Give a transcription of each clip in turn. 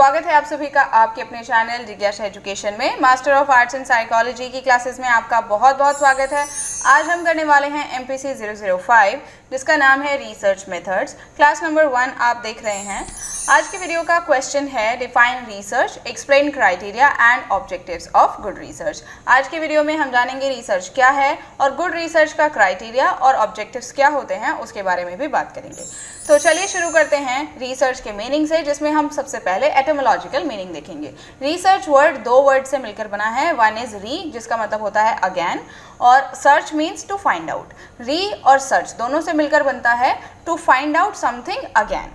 स्वागत है आप सभी का आपके अपने चैनल जिज्ञासा एजुकेशन में। Master of arts and psychology की क्लासेस में आपका बहुत बहुत स्वागत है। आज हम करने वाले हैं MPC 005 जिसका नाम है रिसर्च मेथड्स। क्लास नंबर 1 आप देख रहे हैं। आज की वीडियो का क्वेश्चन है define research, explain criteria and objectives of good research. आज की वीडियो में हम जानेंगे रिसर्च क्या है और गुड रिसर्च का क्राइटेरिया और ऑब्जेक्टिव्स क्या होते हैं उसके बारे में भी बात करेंगे। तो चलिए शुरू करते हैं रिसर्च के मीनिंग से, जिसमें हम सबसे पहले एटोमोलॉजिकल मीनिंग देखेंगे। रिसर्च वर्ड दो वर्ड से मिलकर बना है। वन इज री जिसका मतलब होता है अगेन, और search means to find out. Re और सर्च दोनों से मिलकर बनता है to find out something again.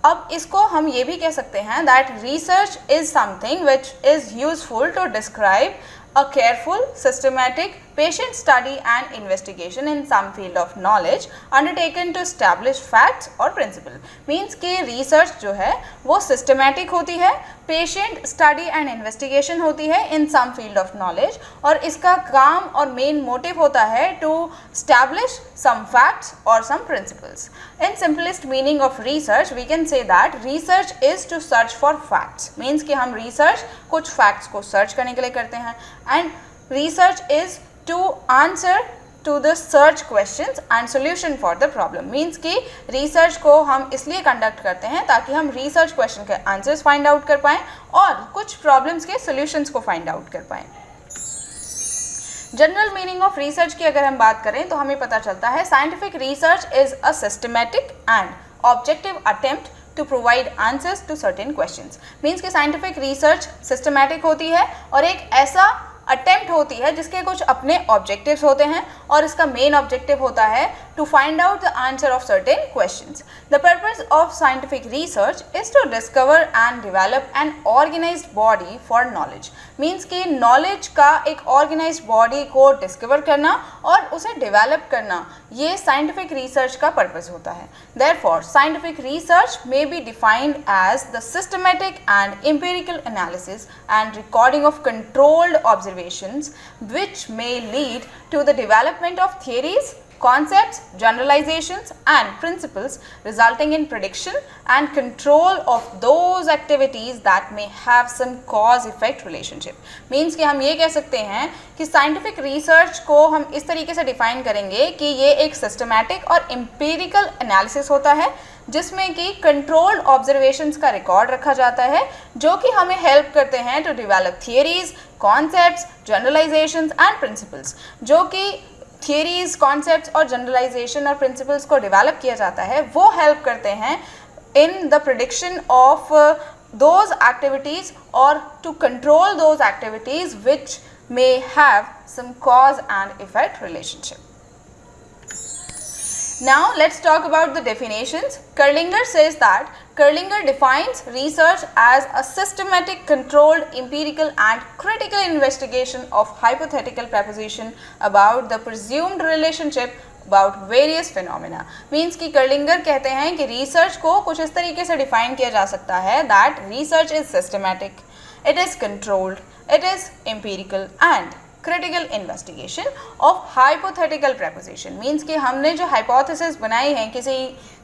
अब इसको हम ये भी कह सकते हैं that research is something which is useful to describe a careful, systematic, patient study and investigation in some field of knowledge undertaken to establish facts or principle। Means कि research जो है वो systematic होती है, patient study and investigation होती है in some field of knowledge, और इसका काम और main motive होता है to establish some facts or some principles। In simplest meaning of research we can say that research is to search for facts। Means कि हम research कुछ facts को search करने के लिए करते हैं, and research is to answer to the search questions and solution for the problem। Means कि research को हम इसलिए conduct करते हैं ताकि हम research question के answers find out कर पाएँ और कुछ problems के solutions को find out कर पाएँ। जनरल मीनिंग ऑफ रिसर्च की अगर हम बात करें तो हमें पता चलता है scientific research is a systematic and objective attempt to provide answers to certain questions. Means कि साइंटिफिक रिसर्च सिस्टमैटिक होती है और एक ऐसा अटेम्प्ट होती है जिसके कुछ अपने ऑब्जेक्टिव्स होते हैं, और इसका मेन ऑब्जेक्टिव होता है to find out the answer of certain questions. The purpose of scientific research is to discover and develop an organised body for knowledge. Means कि नॉलेज का एक ऑर्गेनाइज्ड बॉडी को डिस्कवर करना और उसे डेवलप करना, ये साइंटिफिक रिसर्च का पर्पस होता है। Therefore scientific research may be defined as the systematic and empirical analysis and recording of controlled observations which may lead to the development of theories, concepts, generalizations and principles resulting in prediction and control of those activities that may have some cause effect relationship। Means कि हम ये कह सकते हैं कि scientific research को हम इस तरीके से define करेंगे कि ये एक systematic और empirical analysis होता है जिसमें कि कंट्रोल्ड ऑब्जर्वेशंस का रिकॉर्ड रखा जाता है जो कि हमें हेल्प करते हैं to develop theories, concepts, generalisations and principles. जो कि थियरीज, कॉन्सेप्ट्स और जनरलाइजेशन और प्रिंसिपल्स को डेवलप किया जाता है वो हेल्प करते हैं in the prediction of those activities और to control those activities which may have some cause and effect relationship. Now let's talk about the definitions. Kerlinger says that Kerlinger defines research as a systematic, controlled, empirical and critical investigation of hypothetical proposition about the presumed relationship about various phenomena। Means कि Kerlinger कहते हैं कि research को कुछ इस तरीके से define किया जा सकता है that research is systematic, it is controlled, it is empirical and critical investigation of hypothetical preposition. Means कि हमने जो हाइपोथेसिस बनाई है किसी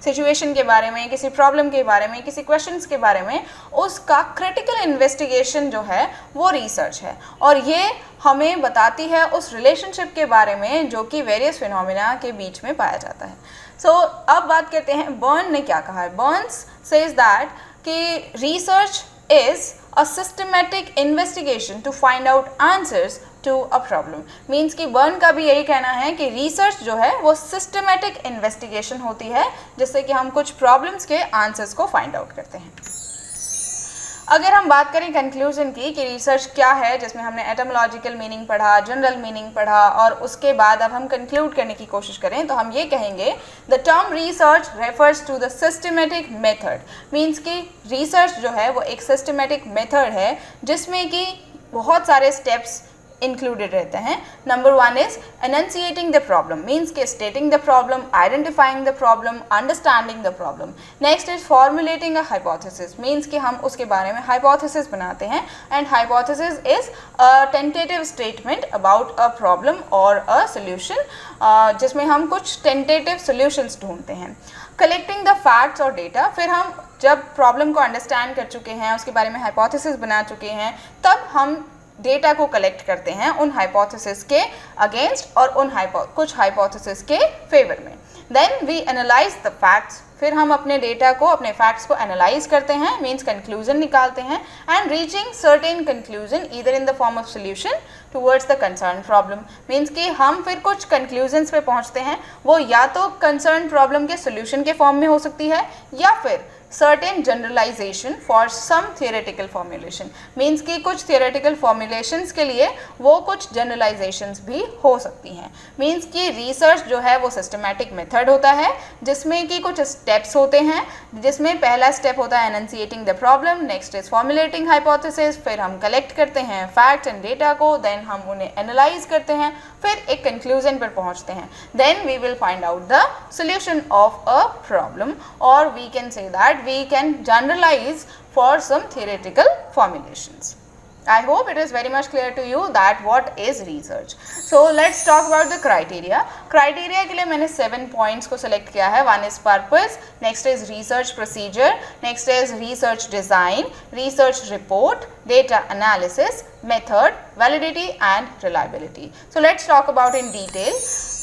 सिचुएशन के बारे में, किसी प्रॉब्लम के बारे में, किसी क्वेश्चंस के बारे में, उसका क्रिटिकल इन्वेस्टिगेशन जो है वो रिसर्च है, और ये हमें बताती है उस रिलेशनशिप के बारे में जो कि वेरियस फिनोमिना के बीच में पाया जाता है। सो अब बात करते हैं बर्न ने क्या कहा है। बर्न्स सेज दैट कि research is a systematic investigation to find out answers to a problem। Means कि बर्न का भी यही कहना है कि रिसर्च जो है वो सिस्टमेटिक इन्वेस्टिगेशन होती है जिससे कि हम कुछ प्रॉब्लम्स के आंसर्स को फाइंड आउट करते हैं। अगर हम बात करें कंक्लूजन की कि रिसर्च क्या है, जिसमें हमने एटोमोलॉजिकल मीनिंग पढ़ा, जनरल मीनिंग पढ़ा, और उसके बाद अब हम कंक्लूड करने की कोशिश करें तो हम ये कहेंगे the term research refers to the systematic method. Means कि रिसर्च जो है वो एक सिस्टमेटिक मेथड है जिसमें कि बहुत सारे स्टेप्स इंक्लूडेड रहते हैं। Number 1 is enunciating the problem. Means के stating the problem, identifying the problem, understanding the problem. Next is formulating a hypothesis. Means कि हम उसके बारे में हाइपोथेसिस बनाते हैं, and hypothesis is a tentative statement about a problem और a solution, जिसमें हम कुछ टेंटेटिव सोल्यूशंस ढूंढते हैं। कलेक्टिंग द फैक्ट्स और डेटा, फिर हम जब प्रॉब्लम को अंडरस्टैंड कर चुके हैं, उसके बारे में हाइपोथेसिस बना चुके हैं, तब हम डेटा को कलेक्ट करते हैं उन हाइपोथेसिस के अगेंस्ट और उन कुछ हाइपोथेसिस के फेवर में. Then we analyse the facts, फिर हम अपने डेटा को, अपने फैक्ट्स को एनालाइज करते हैं, मीन्स कंक्लूजन निकालते हैं, and reaching certain conclusion either in the form of solution towards the concern problem. Means कि हम फिर कुछ कंक्लूजन्स पे पहुंचते हैं, वो या तो कंसर्न प्रॉब्लम के सोल्यूशन के फॉर्म में हो सकती है या फिर certain generalization for some theoretical formulation. Means कि कुछ theoretical formulations के लिए वो कुछ generalizations भी हो सकती हैं. मीन्स कि research जो है वो systematic method होता है जिसमें कि कुछ steps होते हैं, जिसमें पहला step होता है enunciating the problem, next is formulating hypothesis, फिर हम collect करते हैं facts and data को, then हम उन्हें analyze करते हैं, फिर एक conclusion पर पहुंचते हैं. Then we will find out the solution of a problem, or we can say that we can generalize for some theoretical formulations. I hope it is very much clear to you that what is research. So let's talk about the criteria. Criteria के लिए मैंने 7 points को select किया है. One is purpose, next is research procedure, next is research design, research report, data analysis, method, validity and reliability. So let's talk about in detail.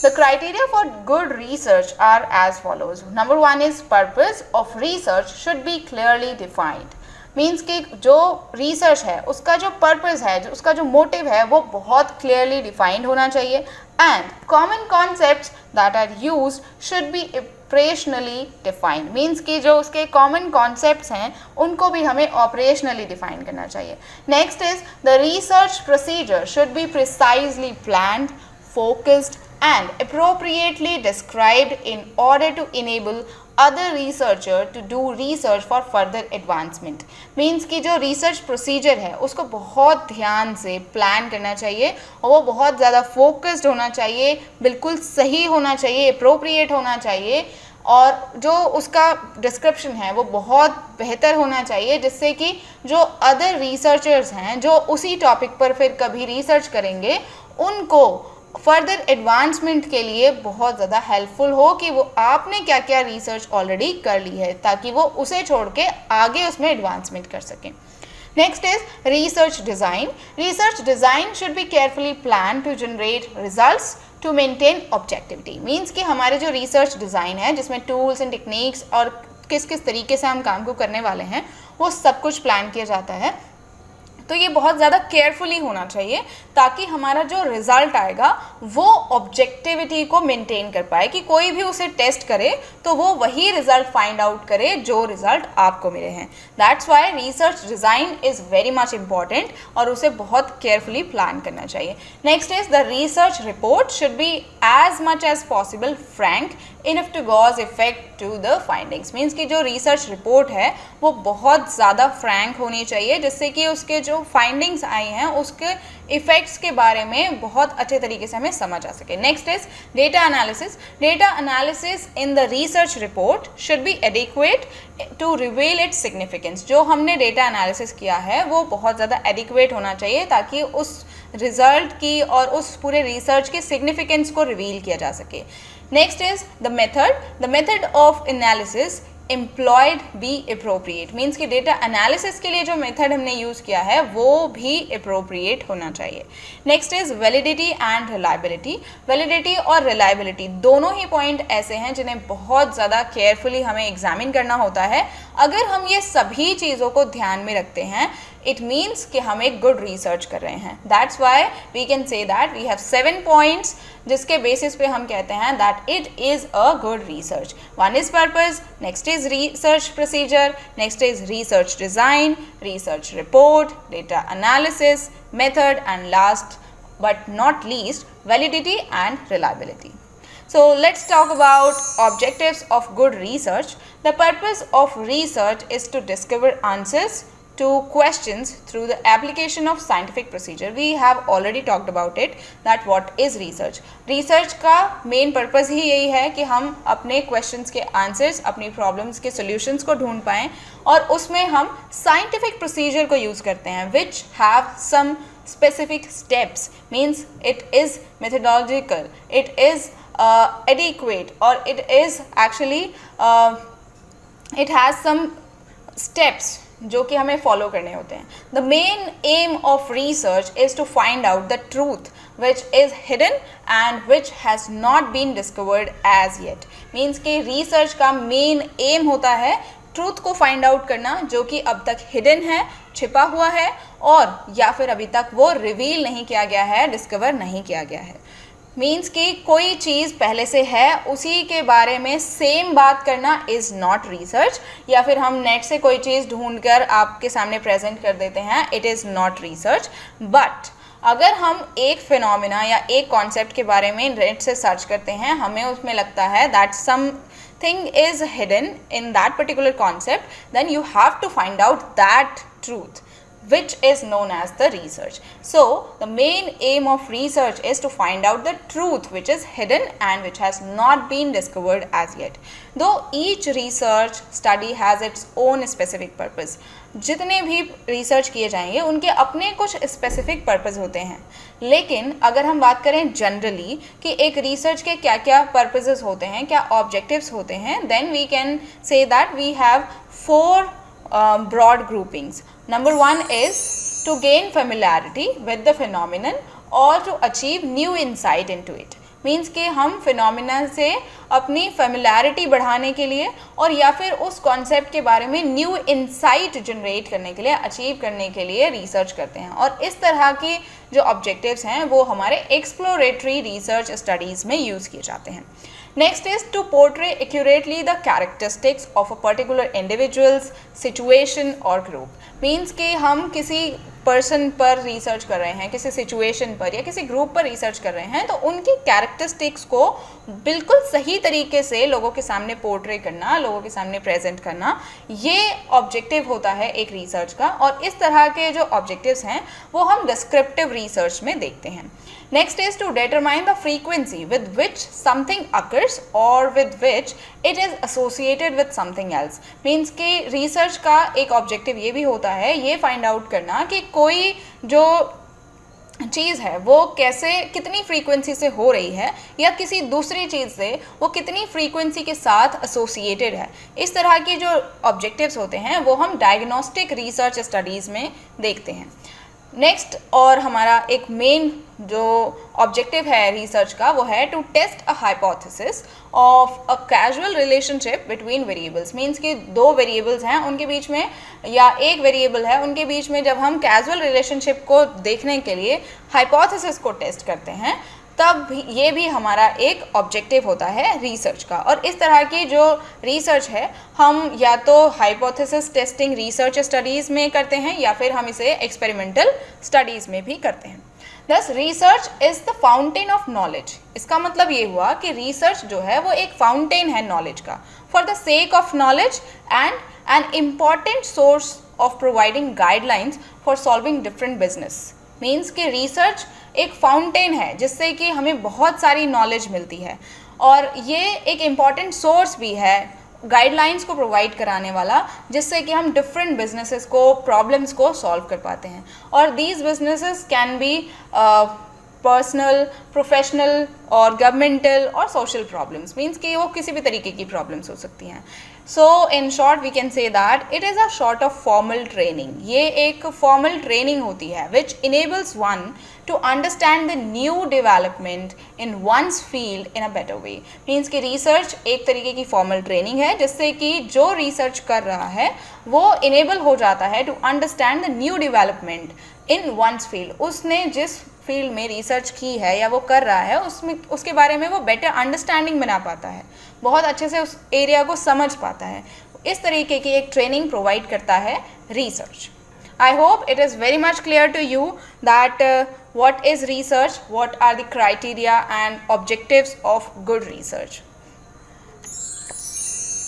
The criteria for good research are as follows. Number 1 is purpose of research should be clearly defined. Means कि जो research है उसका जो purpose है, जो उसका जो motive है, वो बहुत क्लियरली डिफाइंड होना चाहिए. And common concepts that are used should be operationally defined. Means कि जो उसके कॉमन कॉन्सेप्ट्स हैं उनको भी हमें ऑपरेशनली डिफाइन करना चाहिए. Next is the research procedure should be precisely planned, focused and appropriately described in order to enable other researcher to do research for further advancement. Means कि जो रिसर्च प्रोसीजर है उसको बहुत ध्यान से प्लान करना चाहिए और वो बहुत ज़्यादा फोकस्ड होना चाहिए, बिल्कुल सही होना चाहिए, अप्रोप्रिएट होना चाहिए, और जो उसका डिस्क्रिप्शन है वो बहुत बेहतर होना चाहिए, जिससे कि जो अदर रिसर्चर्स हैं जो उसी टॉपिक पर फिर कभी रिसर्च करेंगे उनको फर्दर एडवांसमेंट के लिए बहुत ज़्यादा हेल्पफुल हो कि वो आपने क्या क्या रिसर्च ऑलरेडी कर ली है, ताकि वो उसे छोड़ के आगे उसमें एडवांसमेंट कर सकें. Next is research design. Research design should be carefully plan to generate results to maintain objectivity. Means कि हमारे जो रिसर्च डिज़ाइन है जिसमें टूल्स एंड टेक्निक्स और किस किस तरीके से हम काम को करने वाले हैं वो सब कुछ प्लान किया जाता है. तो ये बहुत ज़्यादा केयरफुली होना चाहिए ताकि हमारा जो रिज़ल्ट आएगा वो ऑब्जेक्टिविटी को मेंटेन कर पाए, कि कोई भी उसे टेस्ट करे तो वो वही रिज़ल्ट फाइंड आउट करे जो रिज़ल्ट आपको मिले हैं. That's why research design is very much important और उसे बहुत केयरफुली प्लान करना चाहिए. Next is the research report should be as much as possible frank enough to cause effect to the findings. Means कि जो रिसर्च रिपोर्ट है वो बहुत ज़्यादा फ्रैंक होनी चाहिए, जिससे कि उसके जो फाइंडिंग्स आई हैं उसके इफ़ेक्ट्स के बारे में बहुत अच्छे तरीके से हमें समझ आ सके. Next is data analysis. Data analysis in the research report should be adequate to reveal its significance. जो हमने डेटा एनालिसिस किया है वो बहुत ज़्यादा एडिक्वेट होना चाहिए ताकि उस रिज़ल्ट की और उस पूरे रिसर्च की सिग्निफिकेंस को रिवील किया जा सके. Next is the method. The method of analysis employed be appropriate. Means कि डेटा एनालिसिस के लिए जो मेथड हमने यूज़ किया है वो भी अप्रोप्रिएट होना चाहिए. Next is validity and reliability. Validity और रिलायबिलिटी दोनों ही पॉइंट ऐसे हैं जिन्हें बहुत ज़्यादा केयरफुली हमें एग्जामिन करना होता है. अगर हम ये सभी चीज़ों को ध्यान में रखते हैं इट मीन्स कि हम एक गुड रिसर्च कर रहे हैं. That's why we can say that we have 7 points जिसके बेसिस पे हम कहते हैं that it is a good research. One is purpose, next is research procedure, next is research design, research report, data analysis, method, and last but not least validity and reliability. So let's talk about objectives of good research. The purpose of research is to discover answers to questions through the application of scientific procedure. We have already talked about it that what is research. Research का main purpose ही यही है कि हम अपने questions के answers, अपनी problems के solutions को ढूंढ पाएँ और उसमें हम scientific procedure को use करते हैं which have some specific steps. Means it is methodological, it is adequate, or it is actually it has some steps जो कि हमें फॉलो करने होते हैं. The main aim of research is to find out the truth which is hidden and which has not been discovered as yet. Means कि research का main aim होता है ट्रूथ को फाइंड आउट करना जो कि अब तक हिडन है, छिपा हुआ है, और या फिर अभी तक वो रिवील नहीं किया गया है, डिस्कवर नहीं किया गया है. मीन्स कि कोई चीज़ पहले से है उसी के बारे में सेम बात करना इज़ नॉट रिसर्च. या फिर हम नेट से कोई चीज़ ढूंढकर आपके सामने प्रेजेंट कर देते हैं, it is not research. But अगर हम एक फिनोमिना या एक कॉन्सेप्ट के बारे में नेट से सर्च करते हैं, हमें उसमें लगता है that something is hidden in that particular concept, then you have to find out that truth, which is known as the research. So the main aim of research is to find out the truth which is hidden and which has not been discovered as yet. Though each research study has its own specific purpose. जितने भी research किए जाएंगे उनके अपने कुछ specific purpose होते हैं. लेकिन अगर हम बात करें जनरली कि एक रिसर्च के क्या क्या पर्पसेस होते हैं, क्या ऑब्जेक्टिव्स होते हैं, then we can say that we have 4 broad groupings. Number 1 is to gain familiarity with the phenomenon or to achieve new insight into it. Means कि हम फिनोमिना से अपनी फेमिलैरिटी बढ़ाने के लिए और या फिर उस कॉन्सेप्ट के बारे में न्यू इंसाइट जनरेट करने के लिए, अचीव करने के लिए रिसर्च करते हैं. और इस तरह की जो ऑब्जेक्टिव्स हैं वो हमारे एक्सप्लोरेटरी रिसर्च स्टडीज़ में यूज़ किए जाते हैं. Next is to portray accurately the characteristics of a particular individual's situation or group. Means कि हम किसी पर्सन पर रिसर्च कर रहे हैं, किसी सिचुएशन पर या किसी ग्रुप पर रिसर्च कर रहे हैं, तो उनकी कैरेक्टरिस्टिक्स को बिल्कुल सही तरीके से लोगों के सामने पोर्ट्रे करना, लोगों के सामने प्रेजेंट करना, ये ऑब्जेक्टिव होता है एक रिसर्च का. और इस तरह के जो ऑब्जेक्टिव्स हैं वो हम डिस्क्रिप्टिव रिसर्च में देखते हैं. Next is to determine the frequency with which something occurs or with which it is associated with something else. Means कि research का एक objective ये भी होता है ये find out करना कि कोई जो चीज़ है वो कैसे, कितनी फ्रीक्वेंसी से हो रही है या किसी दूसरी चीज़ से वो कितनी फ्रीक्वेंसी के साथ एसोसिएटेड है. इस तरह की जो ऑब्जेक्टिव्स होते हैं वो हम डायग्नोस्टिक रिसर्च स्टडीज़ में देखते हैं. नेक्स्ट और हमारा एक मेन जो ऑब्जेक्टिव है रिसर्च का वो है to test a hypothesis of a casual relationship between variables. Means कि 2 वेरिएबल्स हैं उनके बीच में या एक वेरिएबल है उनके बीच में जब हम कैजुअल रिलेशनशिप को देखने के लिए हाइपोथेसिस को टेस्ट करते हैं तब ये भी हमारा एक ऑब्जेक्टिव होता है रिसर्च का. और इस तरह की जो रिसर्च है हम या तो हाइपोथेसिस टेस्टिंग रिसर्च स्टडीज़ में करते हैं या फिर हम इसे एक्सपेरिमेंटल स्टडीज़ में भी करते हैं. दस research is the fountain of knowledge. इसका मतलब ये हुआ कि रिसर्च जो है वो एक फाउंटेन है नॉलेज का, for the sake of knowledge and an important source of providing guidelines for solving different business. Means कि रिसर्च एक फाउंटेन है जिससे कि हमें बहुत सारी नॉलेज मिलती है और ये एक इम्पॉर्टेंट सोर्स भी है गाइडलाइंस को प्रोवाइड कराने वाला, जिससे कि हम डिफरेंट बिजनेसेस को, प्रॉब्लम्स को सॉल्व कर पाते हैं. और these businesses can be personal, professional और गवर्नमेंटल और सोशल प्रॉब्लम्स. मीन्स कि वो किसी भी तरीके की प्रॉब्लम्स हो सकती हैं. So in short we can say that it is a short of formal training. ये एक फॉर्मल ट्रेनिंग होती है which enables one to understand the new development in one's field in a better way. Means कि research एक तरीके की formal training है जिससे कि जो रिसर्च कर रहा है वो इनेबल हो जाता है to understand the new development in one's field. उसने जिस फील्ड में रिसर्च की है या वो कर रहा है उसमें उसके बारे में वो बेटर अंडरस्टैंडिंग बना पाता है, बहुत अच्छे से उस एरिया को समझ पाता है. इस तरीके की एक ट्रेनिंग प्रोवाइड करता है research. I hope it is very much clear to you that what is research, what are the criteria and objectives of good research.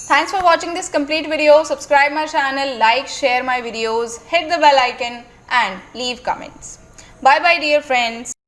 Thanks for watching this complete video. Subscribe my channel, like, share my videos, hit the bell icon and leave comments. Bye bye dear friends.